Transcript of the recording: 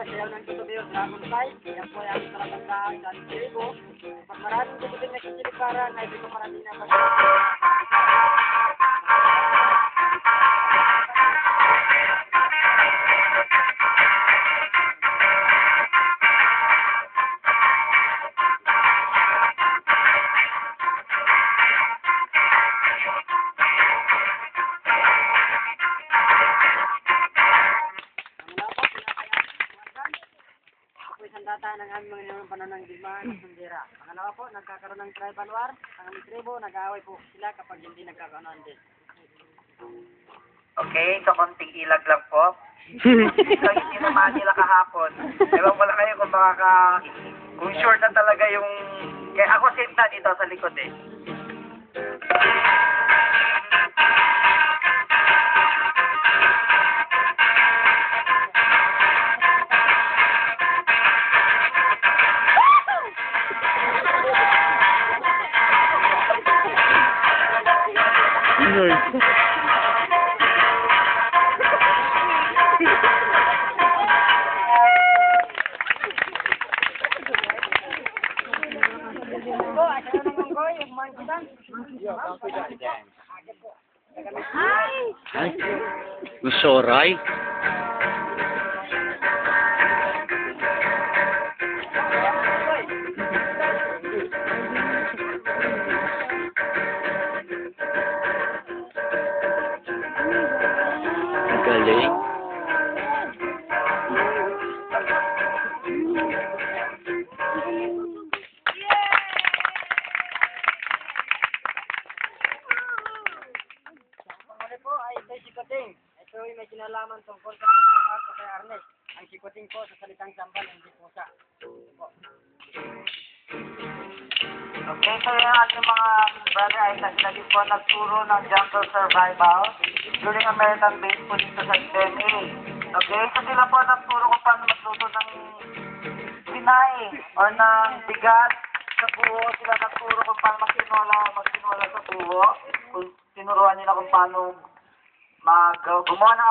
sayaw ng tutubiyo sa among site. Yan po ay aming talagang sa tribo. Pag maraming tutubiyo na kisiliparan, ay di ko maraming nabasa. Data ng aming mga inyong panananggiman ng sundira. Pangalawa po, nagkakaroon ng tribal war. Ang aming tribo, nag-aaway po sila kapag hindi nagkakaroon din. Okay, so konting ilag lang po. So, yung tinamaan nila kahapon. Ewan ko lang kayo kung kung sure na talaga yung... Kaya ako safe na dito sa likod eh. Ay, gusoray. Galing. Panghuli po ay kay Sikoting. Ito ay may kinalaman tungkol sa pagkakasya kay Arnes. Ang Sikoting po sa salitang sambal, hindi po siya. Okay, so yung ating mga brother ay lagi po nagturo ng jungle survival during American base po dito sa DMA. Okay, so sila po nagturo kung paano magluto ng sinaing or ng bigat sa buho. Sila nagturo kung paano magtinola sa buho. Kung tinuruan nila kung paano gumawa ng